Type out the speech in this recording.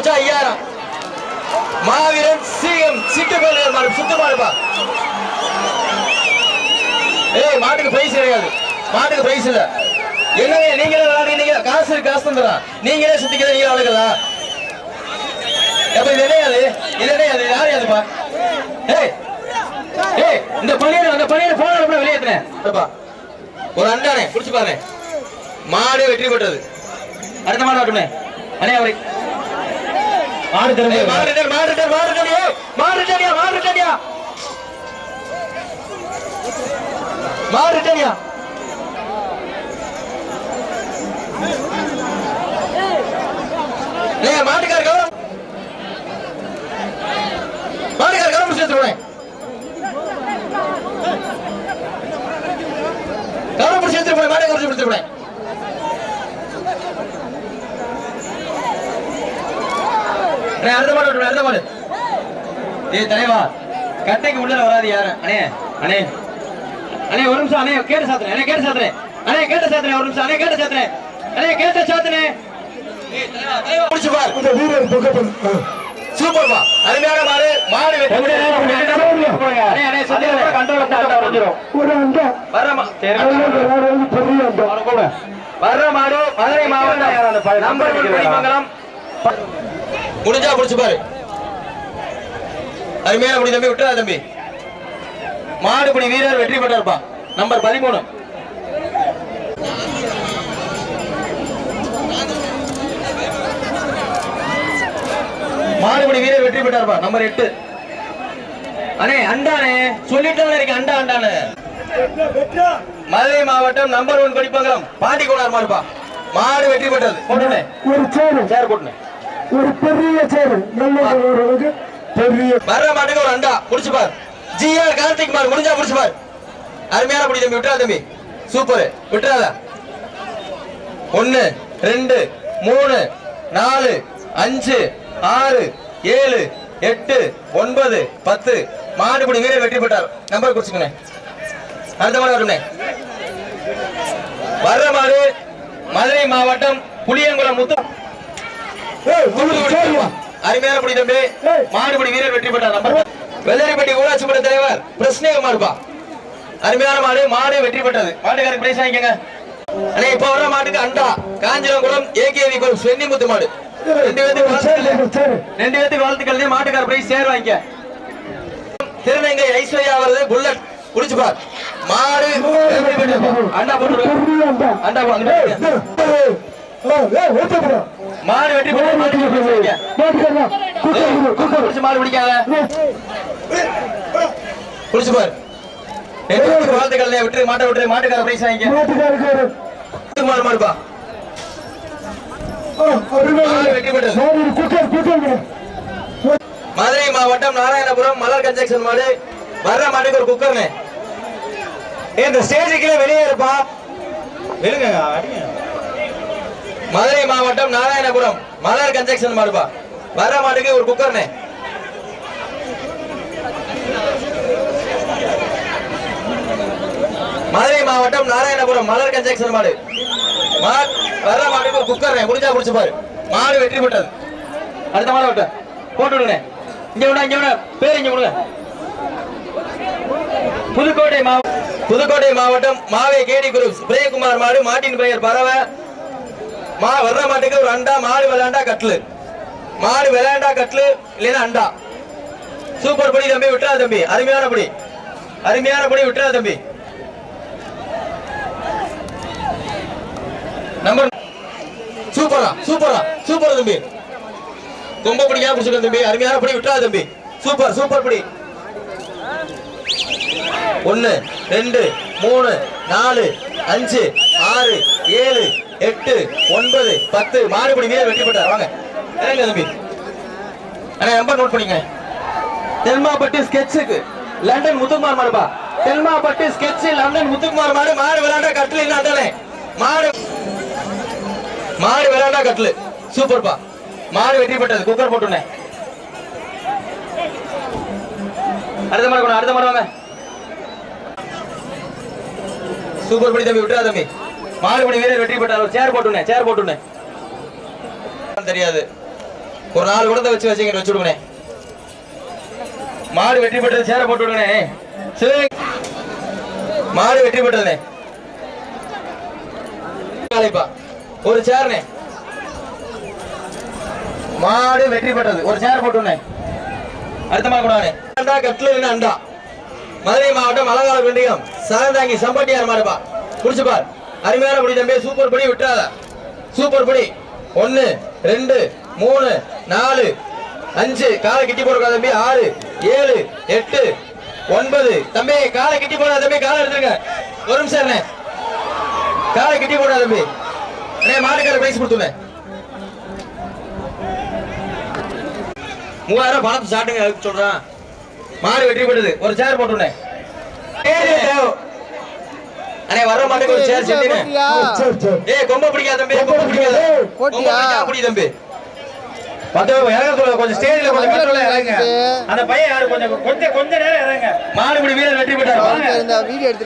முடிச்சா 5000. மாவீரன் சிஎம் சிட்டுக்கோள் மாடு சுத்து மாடுப்பா. ஏய் மாட்டுக்கு பிரைஸ் கிடையாது, மாட்டுக்கு பிரைஸ் இல்ல. என்னங்க நீங்களே விளையாடுறீங்க, காசு காசு தந்துடா, நீங்களே சுத்திக்கிறத நீங்க ஆளுங்களா? அப்ப இது என்னையாது, இது என்னையாது, யாரு அதுப்பா? ஏய் ஏய் இந்த பணியர் அந்த பணியர் போன கூட வெளியேத்துனேன். ஒரு அண்டானே புடிச்சு பாருங்க, மாடு வெற்றி பெற்றது. அடுத்த மாடு ஆட்டுமே அண்ணே அவரை மாடு தரமே மாடு மாடு மாடு மாடு மாடு மாடு மாடு மாட்டுக்கார கவனம், மாட்டுக்கார கவனம் சேர்த்து போனேன், கவனம் சேர்த்து போனேன், மாட்டை கவனம் சேர்த்து போனேன். அடுத்த மாடு அடுத்த மாடு. ஏய் தலைவா கட்டைக்கு உள்ள வராது யாரு? அண்ணே அண்ணே அண்ணே ஒரு நிமிஷம் அண்ணே கேட்டு சாத்துறேன், அண்ணே கேட்டு சாத்துறேன், அண்ணே கேட்டு சாத்துறேன், ஒரு நிமிஷம் அண்ணே கேட்டு சாத்துறேன், அண்ணே கேட்டு சாத்துறேன். ஏய் தலைவா தலைவா புடிச்சு பார், இந்த வீரர் பக்கத்துல சூப்பர் பா, அருமையான மாடு. மாடு வெற்றி அண்ணே அண்ணே சொல்லுங்க, கண்ட்ரோல் பண்ணா வந்துரும். ஒரு அங்க வரமா வர்ற மாடு மதுரை மாவட்டம் யார் அந்த நம்பர் மங்கலம் முடிஞ்சா புடிச்சு பாரு. அருமையான முடி தம்பி, விட்டுறா தம்பி. மாடுபடி வீரர் வெற்றி பெற்றார்ப்பா, நம்பர் 13. மாடுபடி வீரர் வெற்றி பெற்றார்ப்பா, நம்பர் 8. அண்ணே அண்டானே சொல்லிட்டானே இருக்கு, அண்டா அண்டானே. மதுரை மாவட்டம் நம்பர் 1 கொடிப்பங்கலம் பாண்டி கோனார் மாடுப்பா, மாடு வெற்றி பெற்றது. போட்டுனே ஒரு சேர் போட்டுனே, ஒரு பெரிய சேர் நல்ல பெரிய வர்ற மாட்டுக்கு ஒரு அண்டா புடிச்சு பார். ஜிஆர் கார்த்திக் மாடு முடிஞ்சா புடிச்சு பார். அருமையான புடி தம்பி, விட்டுறா தம்பி, சூப்பர், விட்டுறாத. 1 2 3 4 5 6 7 8 9 10 மாடுபடி வீரர் வெற்றி பெற்றார். நம்பர் குறிச்சுக்கணே. அடுத்த மாடு வரணும்னே. வர்ற மாடு மதுரை மாவட்டம் புளியங்குளம் முத்து. அருமையான புடி தம்பி, மாடுபடி வீரர் வெற்றி பெற்றார். நம்பர் வெள்ளரிப்பட்டி ஊராட்சி மன்ற தலைவர் பிரஸ்னேக மாடுப்பா, அருமையான மாடு, மாடு வெற்றி பெற்றது. மாட்டுக்காரருக்கு பிரைஸ் வாங்கிக்கங்க. அண்ணே இப்ப வர மாட்டுக்கு அண்டா காஞ்சிரங்குளம் ஏகேவி கோல் சென்னி முத்து மாடு. 2 பேத்துக்கு வாழ்த்துக்கள். மாட்டுக்கார பிரைஸ் சேர் வாங்கிக்க. திருநங்கை ஐஸ்வர்யா அவரது புல்லட் குடிச்சு பார். மாடு அண்டா போட்டு அண்டா மாடு வெற்றி பெற்ற மாடு பிடிக்காத குடிச்சு பார். வாழ்த்துக்கள். விட்டு மாட்டை விட்டு மாட்டுக்கார பிரைஸ் வாங்கிக்க. மாடுப்பா வெற்றி பெற்றது. மதுரை மாவட்டம் நாராயணபுரம் மலர் கன்ஸ்ட்ரக்ஷன் மாடு. வர்ற மாட்டுக்கு ஒரு குக்கர். இந்த ஸ்டேஜுக்கு வெளியே இருப்பா. மதுரை மாவட்டம் நாராயணபுரம் மலர் கன்ஸ்ட்ரக்ஷன் மாடுப்பா, வர்ற மாட்டுக்கு ஒரு குக்கர். மதுரை மாவட்டம் நாராயணபுரம் மலர் கன்ஸ்ட்ரக்ஷன் மாடு. வர்ற மாட்டுக்கு ஒரு குக்கர். முடிஞ்சா குடிச்சு பாரு. மாடு வெற்றி பெற்றது. அடுத்த மாடு விட்டு போட்டு விடுங்க. இங்க விட இங்க விட பேர் இங்க விடுங்க. புதுக்கோட்டை மாவட்டம் மாவே கேடி குரூப் பிரேகுமார் மாடு. மாட்டின் பெயர் பறவை. வர்ற மாட்டுக்கு ஒரு அண்டா. மாடு விளையாண்டா கட்லு, மாடு விளையாண்டா கட்லு இல்லைன்னா அண்டா. சூப்பர் படி தம்பி, விட்டுறா தம்பி. அருமையான படி, அருமையான படி, விட்டுறா தம்பி. நம்பர் சூப்பரா சூப்பரா சூப்பர் தம்பி. ரொம்ப பிடிக்காம பிடிச்சிருக்க தம்பி. அருமையான படி, விட்டுறா தம்பி. சூப்பர் சூப்பர் படி. 1 2 3 4 5 6 7 8 9 10 மாடுபடி வீரர் வெற்றி பெற்றார். வாங்க இறங்க தம்பி. அண்ணா நம்பர் நோட் பண்ணிங்க. தெல்மாப்பட்டி ஸ்கெட்சுக்கு லண்டன் முத்துக்குமார் மாடுப்பா. தெல்மாப்பட்டி ஸ்கெட்ச் லண்டன் முத்துக்குமார் மாடு. மாடு விளையாண்டா கட்லு இல்ல அதானே. மாடு விளையாண்டா கட்லு. சூப்பர்ப்பா, மாடு வெற்றி பெற்றது. குக்கர் போட்டுனே. அடுத்த மாடு அடுத்த மாடு வாங்க. சூப்பர் படி தம்பி, விட்டுறா தம்பி. மாடுபடி வீரர் வெற்றி பெற்றார். சேர் போட்டுனே, சேர் போட்டுனே. தெரியாது ஒரு 4 குடத்தை வச்சு விடுங்கண்ணே. மாடு வெற்றி பெற்றது. சேர போட்டு விடுங்கண்ணே. மாடு வெற்றி பெற்றதுண்ணே. ஒரு சேர்ண்ணே. மாடு வெற்றி பெற்றது. ஒரு சேர் போட்டுண்ணே. அடுத்த மாடு கூட அண்டா கட்ல அண்டா. மதுரை மாவட்டம் அலங்கால குண்டிகம் சலந்தாங்கி சம்பட்டியார் மாடுப்பா. குடிச்சு பார். அருமையான புடி தம்பி. சூப்பர் புடி விட்டுறாத. சூப்பர் புடி. 1 2 3 4 5 காலை கிட்டி போடுறா தம்பி. 6 7 8 9 தம்பி காலை கிட்டி போடா தம்பி. காலை எடுத்துருங்க. ஒரு நிமிஷம் என்ன காலை கிட்டி போடா தம்பி. மாட்டுக்கார பிரைஸ் கொடுத்துனே 3000 பணத்தை சாட்டுங்க சொல்றான். மாடு வெற்றி பெற்றது. ஒரு சேர் போட்டுனே. அண்ணே வர மாட்டுக்கு ஒரு சேர் செட்டினே. ஏய் கொம்ப பிடிக்காத தம்பி. கொம்ப பிடிக்காத. போட்டியா புடி தம்பி. கொஞ்சம் ஸ்டேஜ்ல கொஞ்சம் கண்ட்ரோலா இறங்க. அந்த பையன் யாரு கொஞ்சம் நேரம் இறங்க. மாடுபிடி வீரர் வெற்றி பெற்றார்.